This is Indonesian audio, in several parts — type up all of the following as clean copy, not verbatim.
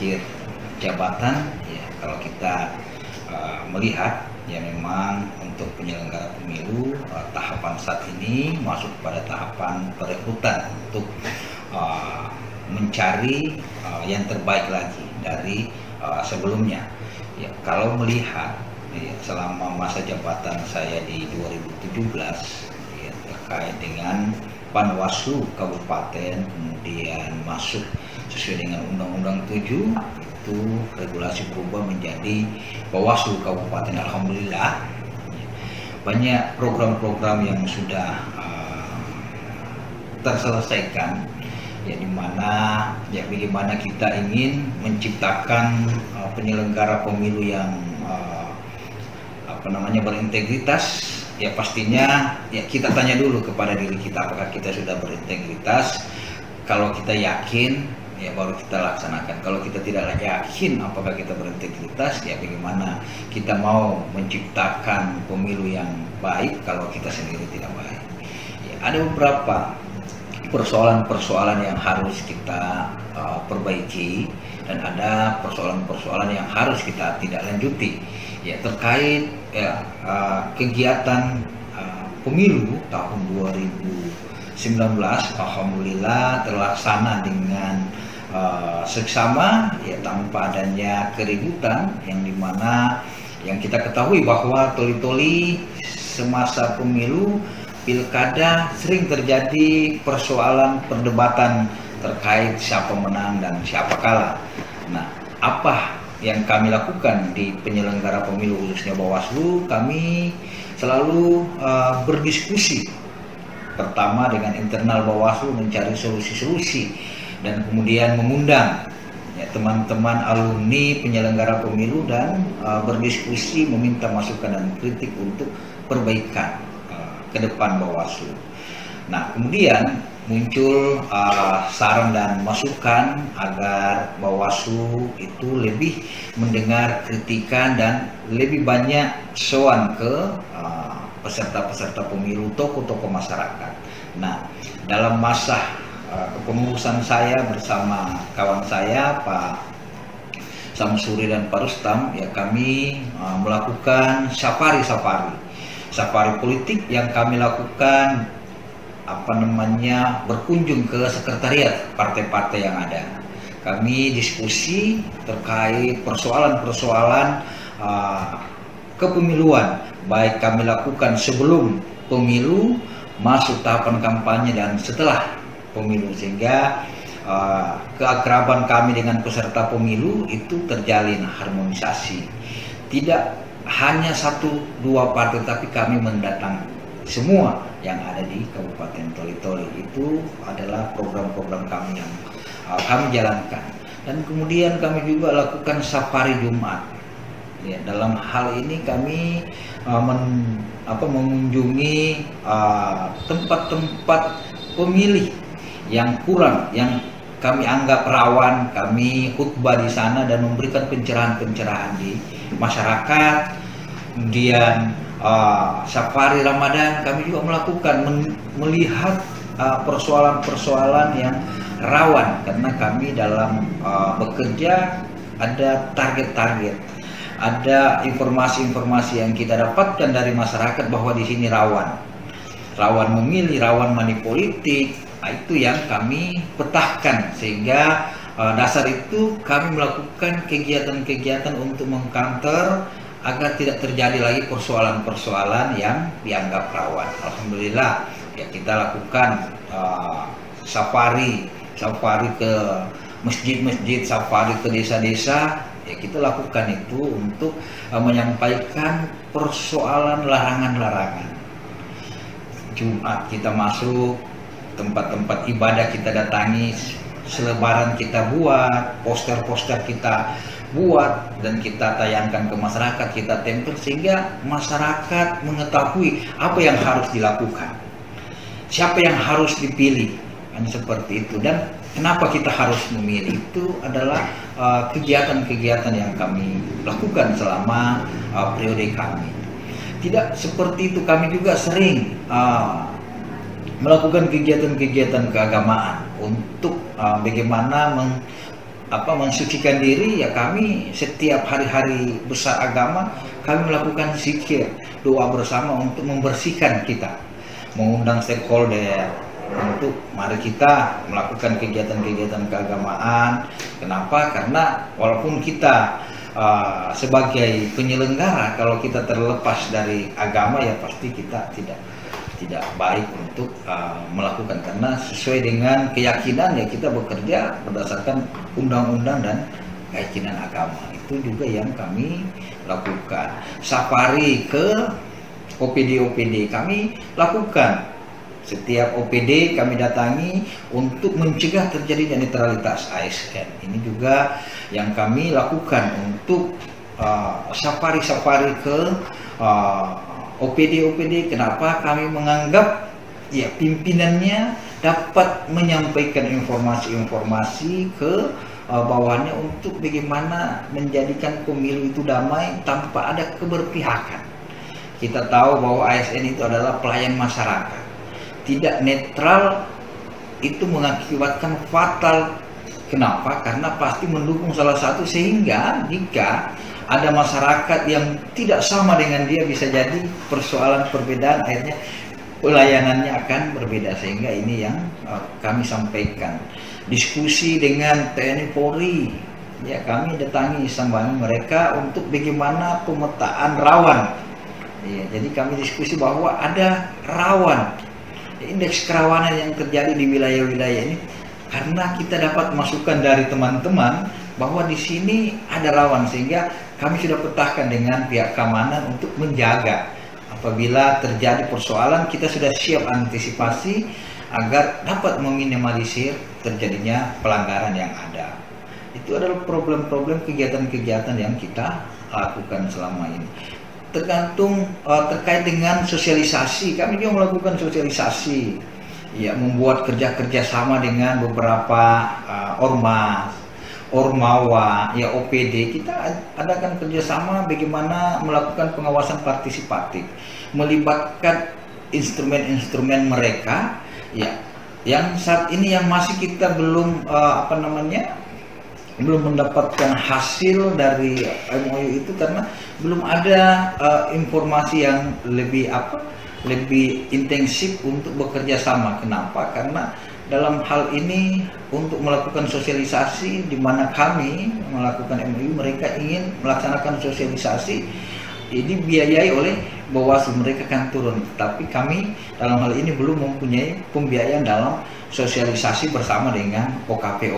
akhir jabatan, ya kalau kita melihat ya memang untuk penyelenggara pemilu tahapan saat ini masuk pada tahapan perekrutan untuk mencari yang terbaik lagi dari sebelumnya. Ya, kalau melihat ya, selama masa jabatan saya di 2017 ya, terkait dengan Panwaslu Kabupaten, kemudian masuk sesuai dengan Undang-Undang 7 itu regulasi berubah menjadi Bawaslu Kabupaten. Alhamdulillah banyak program-program yang sudah terselesaikan, ya dimana ya bagaimana kita ingin menciptakan penyelenggara pemilu yang berintegritas. Ya pastinya ya kita tanya dulu kepada diri kita apakah kita sudah berintegritas. Kalau kita yakin ya baru kita laksanakan. Kalau kita tidak yakin apakah kita berintegritas, ya bagaimana kita mau menciptakan pemilu yang baik kalau kita sendiri tidak baik. Ya, ada beberapa persoalan-persoalan yang harus kita perbaiki dan ada persoalan-persoalan yang harus kita tidak lanjuti. Ya terkait kegiatan pemilu tahun 2019, alhamdulillah terlaksana dengan seksama, ya tanpa adanya keributan, yang dimana yang kita ketahui bahwa toli-toli semasa pemilu pilkada sering terjadi persoalan perdebatan terkait siapa menang dan siapa kalah. Nah, apa yang kami lakukan di penyelenggara pemilu khususnya Bawaslu, kami selalu berdiskusi pertama dengan internal Bawaslu mencari solusi-solusi dan kemudian mengundang ya, teman-teman alumni penyelenggara pemilu dan berdiskusi meminta masukan dan kritik untuk perbaikan ke depan Bawaslu. Nah kemudian muncul saran dan masukan agar Bawaslu itu lebih mendengar kritikan dan lebih banyak sowan ke peserta-peserta pemilu, tokoh-tokoh masyarakat. Nah dalam masa kepengurusan saya bersama kawan saya Pak Samsuri dan Pak Rustam, ya kami melakukan safari politik yang kami lakukan berkunjung ke sekretariat partai-partai yang ada. Kami diskusi terkait persoalan-persoalan kepemiluan, baik kami lakukan sebelum pemilu, masuk tahapan kampanye dan setelah pemilu, sehingga keakraban kami dengan peserta pemilu itu terjalin harmonisasi. Tidak hanya 1-2 partai, tapi kami mendatangi semua yang ada di Kabupaten Toli-Toli. Itu adalah program-program kami yang kami jalankan. Dan kemudian kami juga lakukan safari Jumat. Ya, dalam hal ini kami mengunjungi tempat-tempat pemilih yang kurang, yang kami anggap rawan. Kami khutbah di sana dan memberikan pencerahan-pencerahan di masyarakat. Kemudian safari Ramadan kami juga melakukan melihat persoalan-persoalan yang rawan, karena kami dalam bekerja ada target-target, ada informasi-informasi yang kita dapatkan dari masyarakat bahwa di sini rawan memilih, rawan money politik. Itu yang kami petahkan, sehingga dasar itu kami melakukan kegiatan-kegiatan untuk mengcounter agar tidak terjadi lagi persoalan-persoalan yang dianggap rawan. Alhamdulillah ya kita lakukan safari ke masjid-masjid, safari ke desa-desa. Ya kita lakukan itu untuk menyampaikan persoalan larangan-larangan. Jumat kita masuk, tempat-tempat ibadah kita datangi, selebaran kita buat, poster-poster kita buat dan kita tayangkan ke masyarakat, kita tempel, sehingga masyarakat mengetahui apa yang harus dilakukan, siapa yang harus dipilih, kan seperti itu. Dan kenapa kita harus memilih, itu adalah kegiatan-kegiatan yang kami lakukan selama periode kami. Tidak seperti itu, kami juga sering melakukan kegiatan-kegiatan keagamaan untuk bagaimana mensucikan diri, ya kami setiap hari-hari besar agama kami melakukan zikir, doa bersama untuk membersihkan kita, mengundang stakeholder untuk mari kita melakukan kegiatan-kegiatan keagamaan. Kenapa? Karena walaupun kita sebagai penyelenggara, kalau kita terlepas dari agama ya pasti kita tidak baik untuk melakukan, karena sesuai dengan keyakinan ya kita bekerja berdasarkan undang-undang dan keyakinan agama. Itu juga yang kami lakukan. Safari ke OPD kami lakukan. Setiap OPD kami datangi untuk mencegah terjadinya netralitas ASN. Ini juga yang kami lakukan untuk safari ke OPD. Kenapa? Kami menganggap ya pimpinannya dapat menyampaikan informasi-informasi ke bawahannya untuk bagaimana menjadikan pemilu itu damai tanpa ada keberpihakan. Kita tahu bahwa ASN itu adalah pelayan masyarakat, tidak netral, itu mengakibatkan fatal. Kenapa? Karena pasti mendukung salah satu, sehingga jika ada masyarakat yang tidak sama dengan dia, bisa jadi persoalan perbedaan, akhirnya pelayanannya akan berbeda. Sehingga ini yang kami sampaikan. Diskusi dengan TNI Polri, ya kami datangi sambangi mereka untuk bagaimana pemetaan rawan. Ya, jadi kami diskusi bahwa ada rawan, indeks kerawanan yang terjadi di wilayah-wilayah ini, karena kita dapat masukan dari teman-teman bahwa di sini ada rawan, sehingga kami sudah petakan dengan pihak keamanan untuk menjaga. Apabila terjadi persoalan, kita sudah siap antisipasi agar dapat meminimalisir terjadinya pelanggaran yang ada. Itu adalah problem-problem kegiatan-kegiatan yang kita lakukan selama ini. Tergantung terkait dengan sosialisasi, kami juga melakukan sosialisasi, ya membuat kerja sama dengan beberapa ormawa, ya OPD. Kita adakan kerjasama bagaimana melakukan pengawasan partisipatif, melibatkan instrumen-instrumen mereka, ya yang saat ini yang masih kita belum belum mendapatkan hasil dari MOU itu, karena belum ada informasi yang lebih intensif untuk bekerja sama. Kenapa? Karena dalam hal ini untuk melakukan sosialisasi, di mana kami melakukan MOU, mereka ingin melaksanakan sosialisasi ini biayai oleh Bawaslu, mereka kan turun, tapi kami dalam hal ini belum mempunyai pembiayaan dalam sosialisasi bersama dengan OKP,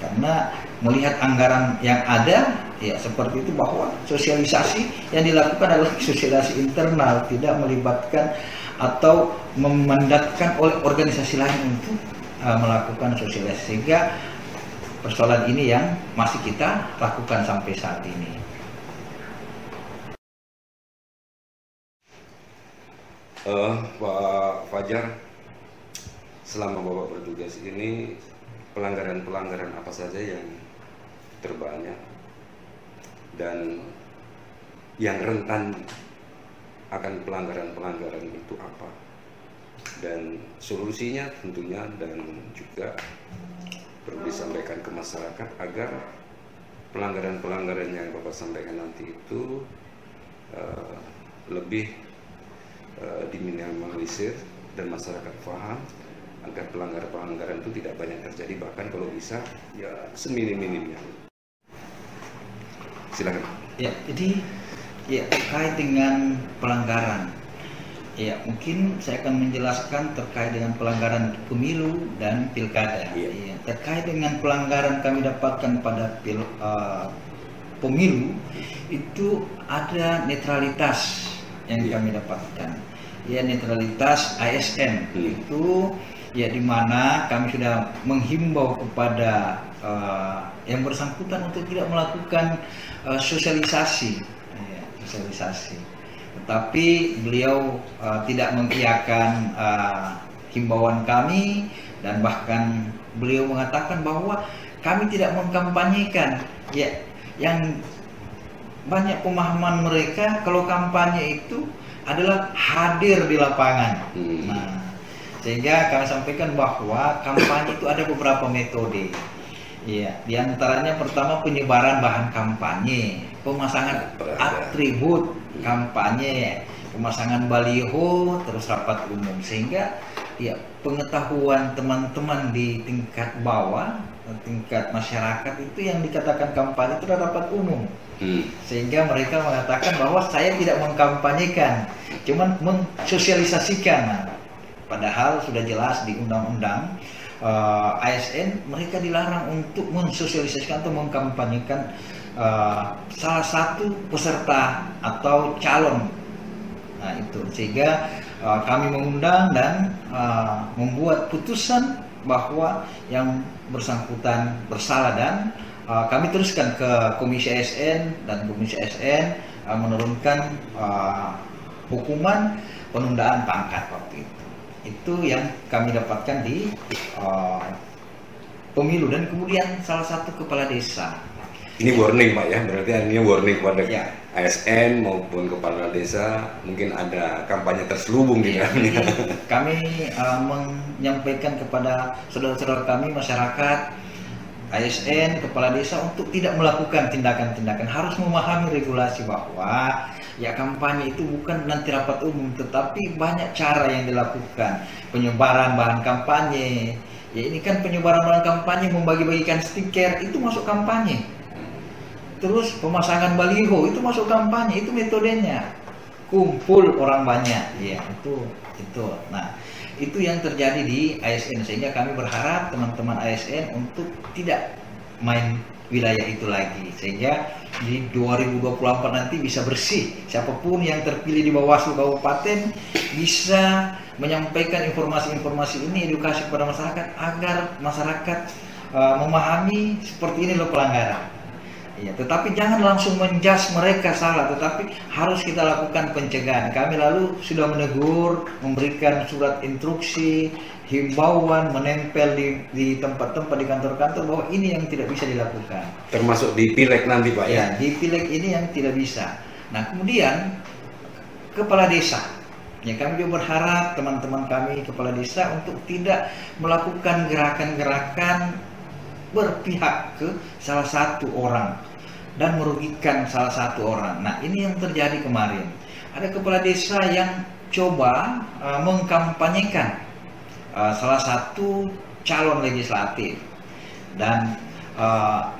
karena melihat anggaran yang ada, ya seperti itu, bahwa sosialisasi yang dilakukan adalah sosialisasi internal, tidak melibatkan atau memandatkan oleh organisasi lain untuk melakukan sosialisasi, sehingga persoalan ini yang masih kita lakukan sampai saat ini. Pak Fajar, selama Bapak bertugas ini, pelanggaran-pelanggaran apa saja yang terbanyak dan yang rentan akan pelanggaran-pelanggaran itu apa, dan solusinya tentunya, dan juga perlu disampaikan ke masyarakat agar pelanggaran-pelanggaran yang Bapak sampaikan nanti itu lebih diminimalisir dan masyarakat paham agar pelanggaran-pelanggaran itu tidak banyak terjadi, bahkan kalau bisa ya seminim-minimnya. Silakan. Ya, jadi ya terkait dengan pelanggaran, ya mungkin saya akan menjelaskan terkait dengan pelanggaran pemilu dan pilkada. Ya, terkait dengan pelanggaran kami dapatkan pada pemilu itu ada netralitas yang kami dapatkan, ya netralitas ASN itu, ya dimana kami sudah menghimbau kepada yang bersangkutan untuk tidak melakukan sosialisasi, tetapi beliau tidak mengiyakan himbauan kami, dan bahkan beliau mengatakan bahwa kami tidak mengkampanyekan, ya yang banyak pemahaman mereka kalau kampanye itu adalah hadir di lapangan. Nah, sehingga kami sampaikan bahwa kampanye itu ada beberapa metode. Iya, diantaranya pertama penyebaran bahan kampanye, pemasangan atribut kampanye, pemasangan baliho, terus rapat umum, sehingga ya pengetahuan teman-teman di tingkat bawah, tingkat masyarakat itu yang dikatakan kampanye itu adalah rapat umum. Sehingga mereka mengatakan bahwa saya tidak mengkampanyekan, cuman mensosialisasikan. Nah, padahal sudah jelas di undang-undang ASN mereka dilarang untuk mensosialisasikan atau mengkampanyekan salah satu peserta atau calon. Nah itu, sehingga kami mengundang dan membuat putusan bahwa yang bersangkutan bersalah, dan kami teruskan ke Komisi ASN, dan Komisi ASN menurunkan hukuman penundaan pangkat waktu itu. Itu yang kami dapatkan di pemilu. Dan kemudian salah satu kepala desa. Ini warning Pak ya, berarti ini warning kepada Ya. ASN maupun kepala desa, mungkin ada kampanye terselubung di dalamnya. Kami menyampaikan kepada saudara-saudara kami masyarakat, ASN, kepala desa untuk tidak melakukan tindakan-tindakan, harus memahami regulasi bahwa ya kampanye itu bukan nanti rapat umum, tetapi banyak cara yang dilakukan. Penyebaran bahan kampanye, ya ini kan penyebaran bahan kampanye, membagi-bagikan stiker itu masuk kampanye. Terus pemasangan baliho itu masuk kampanye, itu metodenya. Kumpul orang banyak, ya itu. Nah, itu yang terjadi di ASN, sehingga kami berharap teman-teman ASN untuk tidak main wilayah itu lagi, sehingga di 2024 nanti bisa bersih. Siapapun yang terpilih di Bawaslu Kabupaten bisa menyampaikan informasi-informasi ini, edukasi kepada masyarakat agar masyarakat memahami seperti ini loh pelanggaran. Ya, tetapi jangan langsung menjudge mereka salah, tetapi harus kita lakukan pencegahan. Kami lalu sudah menegur, memberikan surat instruksi, himbauan, menempel di tempat-tempat, di kantor-kantor bahwa ini yang tidak bisa dilakukan. Termasuk di pileg nanti Pak ya? Ya, di pileg ini yang tidak bisa. Nah, kemudian kepala desa. Ya, kami juga berharap teman-teman kami kepala desa untuk tidak melakukan gerakan-gerakan berpihak ke salah satu orang dan merugikan salah satu orang. Nah, ini yang terjadi kemarin. Ada kepala desa yang coba mengkampanyekan salah satu calon legislatif, dan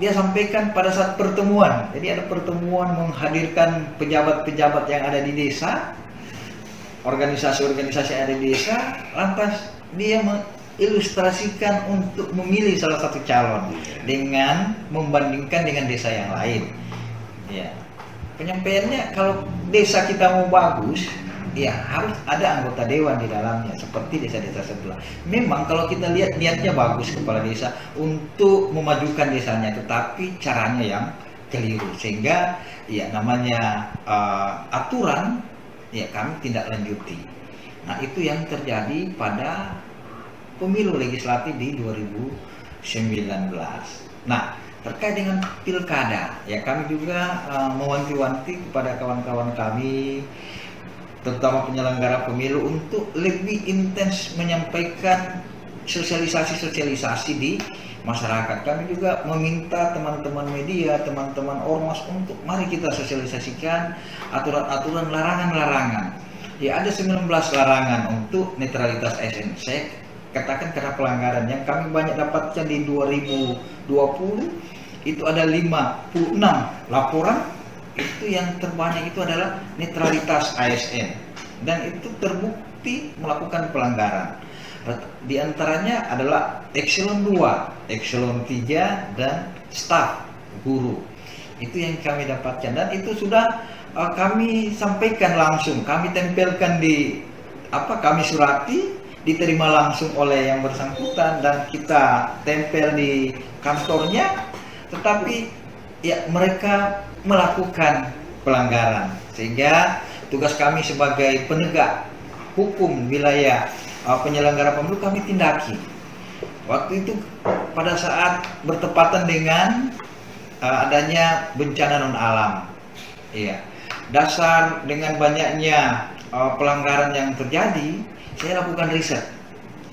dia sampaikan pada saat pertemuan. Jadi ada pertemuan menghadirkan pejabat-pejabat yang ada di desa, organisasi-organisasi yang ada di desa, lantas dia ilustrasikan untuk memilih salah satu calon dengan membandingkan dengan desa yang lain. Ya, penyampaiannya kalau desa kita mau bagus, ya harus ada anggota dewan di dalamnya seperti desa-desa sebelah. Memang kalau kita lihat niatnya bagus kepala desa untuk memajukan desanya, tetapi caranya yang keliru, sehingga ya namanya aturan ya kami tidak lanjuti. Nah, itu yang terjadi pada pemilu legislatif di 2019. Nah, terkait dengan pilkada, ya kami juga mewanti-wanti kepada kawan-kawan kami, terutama penyelenggara pemilu, untuk lebih intens menyampaikan sosialisasi di masyarakat. Kami juga meminta teman-teman media, teman-teman ormas untuk mari kita sosialisasikan aturan-aturan larangan-larangan. Ya, ada 19 larangan untuk netralitas ASN. Saya katakan karena pelanggaran yang kami banyak dapatkan di 2020 itu ada 56 laporan, itu yang terbanyak itu adalah netralitas ASN, dan itu terbukti melakukan pelanggaran. Di antaranya adalah Ekselon 2, Ekselon 3, dan staf guru. Itu yang kami dapatkan, dan itu sudah kami sampaikan langsung, kami tempelkan kami surati, diterima langsung oleh yang bersangkutan, dan kita tempel di kantornya, tetapi ya mereka melakukan pelanggaran, sehingga tugas kami sebagai penegak hukum wilayah penyelenggara pemilu kami tindaki. Waktu itu pada saat bertepatan dengan adanya bencana non alam, ya, dasar dengan banyaknya pelanggaran yang terjadi, saya lakukan riset.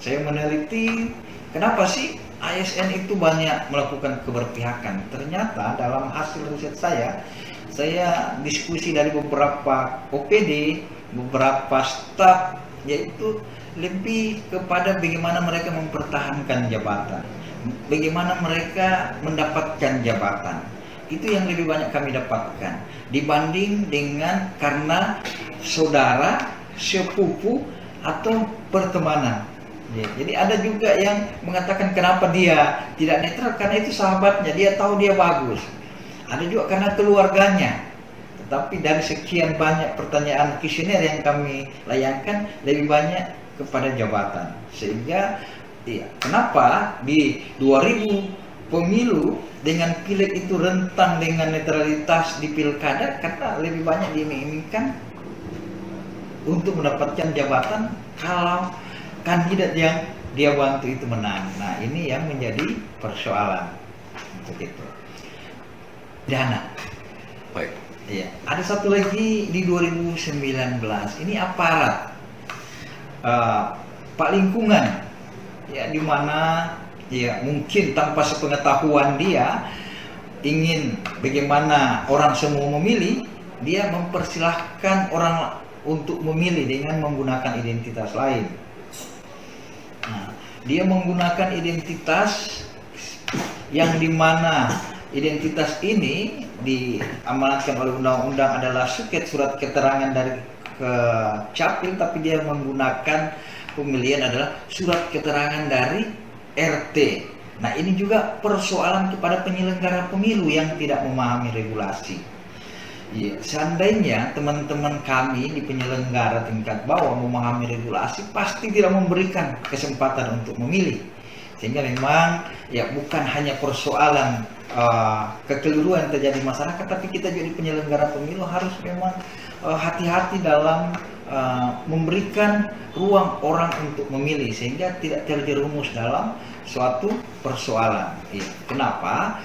Saya meneliti kenapa sih ASN itu banyak melakukan keberpihakan. Ternyata dalam hasil riset saya diskusi dari beberapa OPD, beberapa staf, yaitu lebih kepada bagaimana mereka mempertahankan jabatan, bagaimana mereka mendapatkan jabatan. Itu yang lebih banyak kami dapatkan dibanding dengan karena saudara, sepupu, atau pertemanan. Ya, jadi ada juga yang mengatakan kenapa dia tidak netral, karena itu sahabatnya, dia tahu dia bagus. Ada juga karena keluarganya. Tetapi dari sekian banyak pertanyaan kuesioner yang kami layangkan, lebih banyak kepada jabatan. Sehingga ya, kenapa di 2000 pemilu dengan pileg itu rentang dengan netralitas di pilkada, karena lebih banyak diiming-imingkan untuk mendapatkan jabatan kalau kandidat yang dia bantu itu menang. Nah, ini yang menjadi persoalan untuk itu. Dana. Baik. Iya. Ada satu lagi di 2019. Ini aparat Pak Lingkungan, ya, di mana ya mungkin tanpa sepengetahuan dia ingin bagaimana orang semua memilih, dia mempersilahkan orang untuk memilih dengan menggunakan identitas lain. Nah, dia menggunakan identitas yang dimana identitas ini diamanatkan oleh undang-undang adalah surat keterangan dari Capil, tapi dia menggunakan pemilihan adalah surat keterangan dari RT. Nah, ini juga persoalan kepada penyelenggara pemilu yang tidak memahami regulasi. Ya, seandainya teman-teman kami di penyelenggara tingkat bawah memahami regulasi, pasti tidak memberikan kesempatan untuk memilih. Sehingga memang ya bukan hanya persoalan kekeliruan terjadi di masyarakat, tapi kita jadi penyelenggara pemilu harus memang hati-hati dalam memberikan ruang orang untuk memilih, sehingga tidak terjerumus dalam suatu persoalan. Ya, kenapa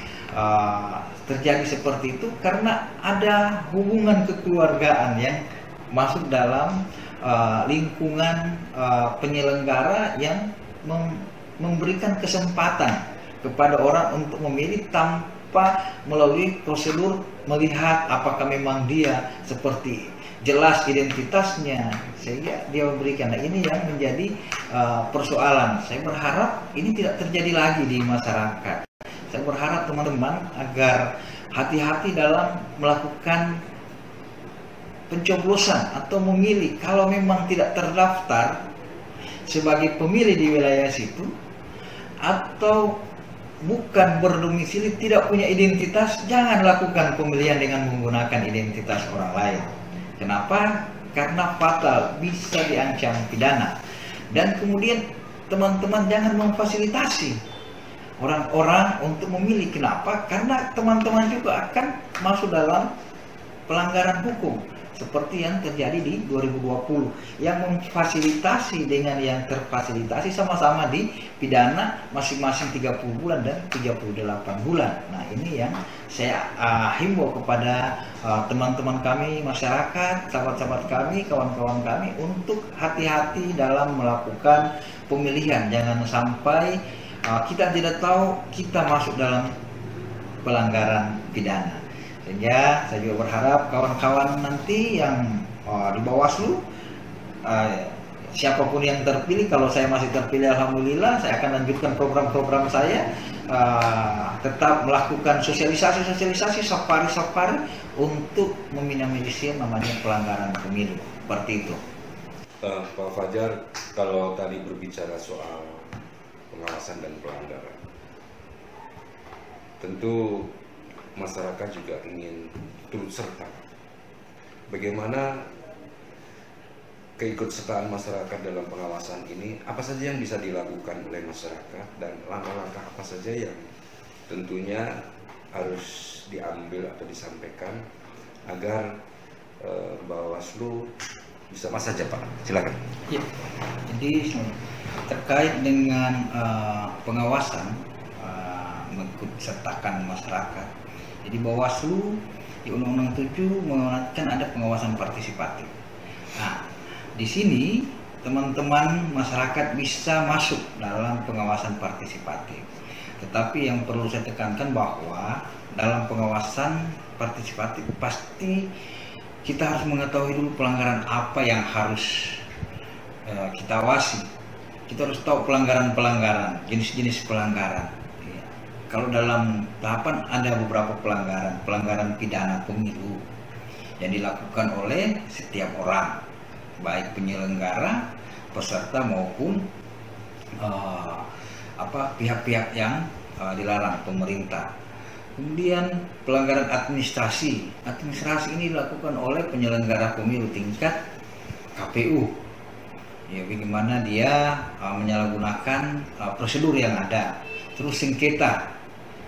terjadi seperti itu? Karena ada hubungan kekeluargaan yang masuk dalam lingkungan penyelenggara yang memberikan kesempatan kepada orang untuk memilih tanpa melalui prosedur melihat apakah memang dia seperti jelas identitasnya, sehingga dia memberikan. Nah, ini yang menjadi persoalan. Saya berharap ini tidak terjadi lagi di masyarakat. Saya berharap teman-teman agar hati-hati dalam melakukan pencoblosan atau memilih. Kalau memang tidak terdaftar sebagai pemilih di wilayah situ, atau bukan berdomisili, tidak punya identitas, jangan lakukan pemilihan dengan menggunakan identitas orang lain. Kenapa? Karena fatal, bisa diancam pidana. Dan kemudian teman-teman jangan memfasilitasi orang-orang untuk memilih. Kenapa? Karena teman-teman juga akan masuk dalam pelanggaran hukum seperti yang terjadi di 2020. Yang memfasilitasi dengan yang terfasilitasi sama-sama dipidana masing-masing 30 bulan dan 38 bulan. Nah, ini yang saya himbau kepada teman-teman kami, masyarakat, sahabat-sahabat kami, kawan-kawan kami untuk hati-hati dalam melakukan pemilihan. Jangan sampai kita tidak tahu kita masuk dalam pelanggaran pidana. Sehingga saya juga berharap kawan-kawan nanti yang di Bawaslu, siapapun yang terpilih, kalau saya masih terpilih alhamdulillah, saya akan lanjutkan program-program saya, tetap melakukan sosialisasi, safari untuk meminimalisir namanya pelanggaran pemilu. Seperti itu. Pak Fajar, kalau tadi berbicara soal pengawasan dan pelanggaran, tentu masyarakat juga ingin turut serta. Bagaimana keikutsertaan masyarakat dalam pengawasan ini? Apa saja yang bisa dilakukan oleh masyarakat dan langkah-langkah apa saja yang tentunya harus diambil atau disampaikan agar Bawaslu bisa masa saja, Pak. Silakan. Ya, jadi terkait dengan pengawasan, mengikutsertakan masyarakat. Jadi Bawaslu di Undang-Undang 7 mengamanatkan ada pengawasan partisipatif. Nah, di sini teman-teman masyarakat bisa masuk dalam pengawasan partisipatif. Tetapi yang perlu saya tekankan bahwa dalam pengawasan partisipatif pasti kita harus mengetahui dulu pelanggaran apa yang harus kita awasi. Kita harus tahu pelanggaran-pelanggaran, jenis-jenis pelanggaran. Ya. Kalau dalam tahapan ada beberapa pelanggaran pidana pemilu yang dilakukan oleh setiap orang, baik penyelenggara, peserta maupun pihak-pihak yang dilarang, pemerintah. Kemudian pelanggaran administrasi ini dilakukan oleh penyelenggara pemilu tingkat KPU. Ya, bagaimana dia menyalahgunakan prosedur yang ada. Terus sengketa.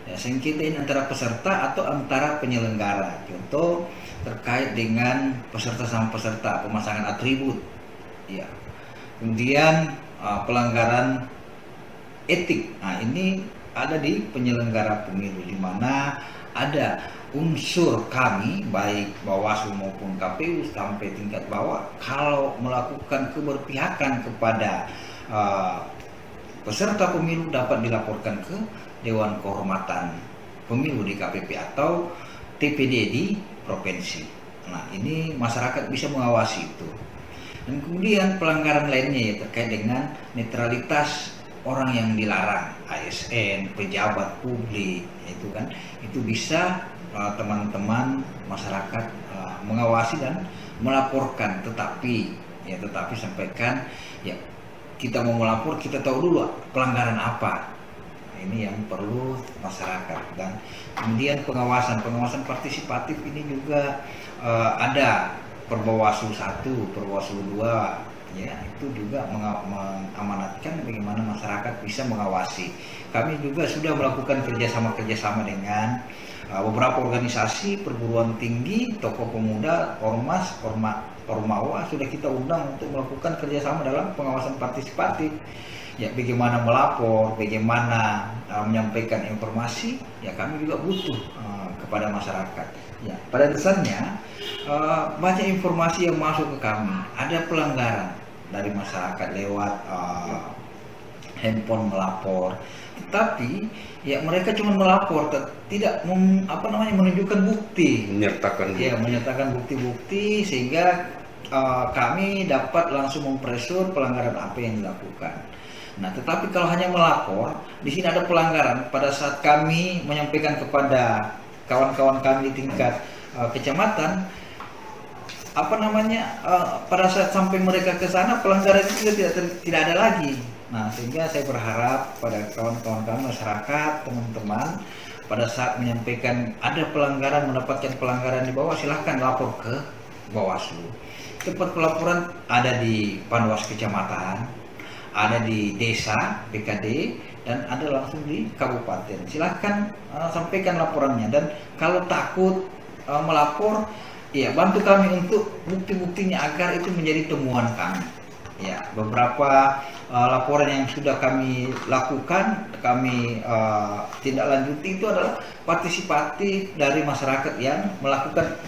Ya, sengketa ini antara peserta atau antara penyelenggara. Contoh terkait dengan peserta sama peserta, pemasangan atribut. Ya. Kemudian pelanggaran etik. Nah, ini ada di penyelenggara pemilu, di mana ada unsur kami baik Bawaslu maupun KPU sampai tingkat bawah kalau melakukan keberpihakan kepada peserta pemilu dapat dilaporkan ke Dewan Kehormatan Pemilu DKPP atau TPD di provinsi. Nah, ini masyarakat bisa mengawasi itu. Dan kemudian pelanggaran lainnya ya terkait dengan netralitas orang yang dilarang, ASN, pejabat publik, itu bisa teman-teman masyarakat mengawasi dan melaporkan, tetapi sampaikan ya kita mau melapor kita tahu dulu pelanggaran apa. Ini yang perlu masyarakat. Dan kemudian pengawasan partisipatif ini juga ada Perbawaslu 1, Perbawaslu 2. Ya, itu juga mengamanatkan bagaimana masyarakat bisa mengawasi. Kami juga sudah melakukan kerjasama dengan beberapa organisasi perguruan tinggi, tokoh pemuda, ormas, ormawa sudah kita undang untuk melakukan kerjasama dalam pengawasan partisipatif. Ya, bagaimana melapor, bagaimana menyampaikan informasi, ya kami juga butuh kepada masyarakat. Ya, pada dasarnya banyak informasi yang masuk ke kami, ada pelanggaran dari masyarakat lewat handphone melapor, tetapi ya mereka cuma melapor, tidak menunjukkan bukti, menyertakan bukti-bukti sehingga kami dapat langsung mempresur pelanggaran apa yang dilakukan. Nah, tetapi kalau hanya melapor, di sini ada pelanggaran pada saat kami menyampaikan kepada kawan-kawan kami di tingkat kecamatan, pada saat sampai mereka ke sana pelanggaran itu tidak ada lagi. Nah, sehingga saya berharap pada kawan-kawan kami masyarakat, teman-teman, pada saat menyampaikan ada pelanggaran, mendapatkan pelanggaran di bawah, silahkan lapor ke Bawaslu. Tempat pelaporan ada di Panwas Kecamatan, ada di desa BKD, dan ada langsung di kabupaten. Silahkan sampaikan laporannya, dan kalau takut melapor, ya bantu kami untuk bukti-buktinya agar itu menjadi temuan kami. Ya, beberapa laporan yang sudah kami lakukan, kami tindak lanjuti itu adalah partisipatif dari masyarakat yang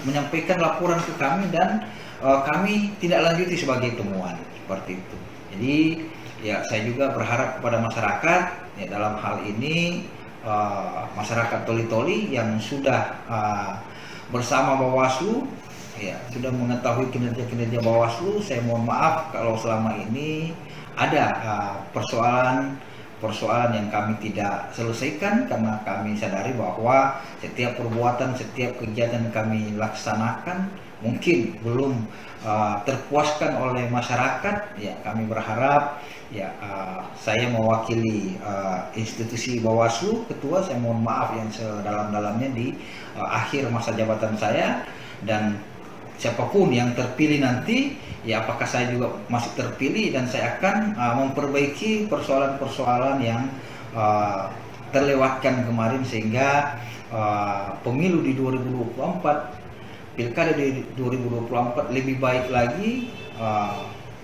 menyampaikan laporan ke kami, dan kami tidak lanjuti sebagai temuan seperti itu. Jadi ya saya juga berharap kepada masyarakat ya dalam hal ini masyarakat Toli-Toli yang sudah bersama Bawaslu ya sudah mengetahui kinerja Bawaslu. Saya mohon maaf kalau selama ini ada persoalan yang kami tidak selesaikan, karena kami sadari bahwa setiap perbuatan, setiap kegiatan kami laksanakan mungkin belum terpuaskan oleh masyarakat. Ya, kami berharap ya saya mewakili institusi Bawaslu, ketua, saya mohon maaf yang sedalam-dalamnya di akhir masa jabatan saya, dan siapapun yang terpilih nanti, ya apakah saya juga masih terpilih, dan saya akan memperbaiki persoalan-persoalan yang terlewatkan kemarin, sehingga pemilu di 2024, pilkada di 2024 lebih baik lagi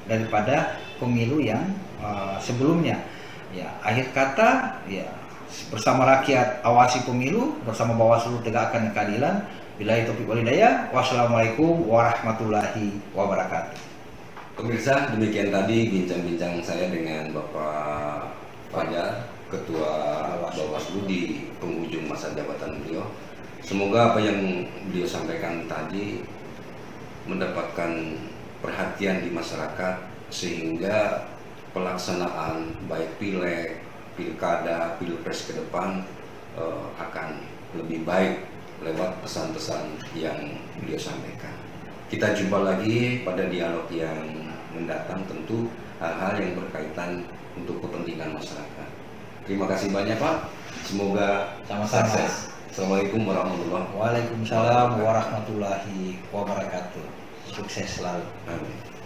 daripada pemilu yang sebelumnya. Ya, akhir kata, ya bersama rakyat awasi pemilu, bersama Bawaslu tegakkan keadilan. Billahi taufiq wal hidayah. Wassalamualaikum warahmatullahi wabarakatuh. Pemirsa, demikian tadi bincang-bincang saya dengan Bapak Fajar Ketua Bawaslu di penghujung masa jabatan beliau. Semoga apa yang beliau sampaikan tadi mendapatkan perhatian di masyarakat sehingga pelaksanaan baik pileg, pilkada, pilpres ke depan akan lebih baik lewat pesan-pesan yang beliau sampaikan. Kita jumpa lagi pada dialog yang mendatang, tentu hal-hal yang berkaitan untuk kepentingan masyarakat. Terima kasih banyak Pak, semoga Sama-sama. sukses. Assalamualaikum warahmatullahi wabarakatuh. Waalaikumsalam warahmatullahi wabarakatuh. Sukses selalu. Amin.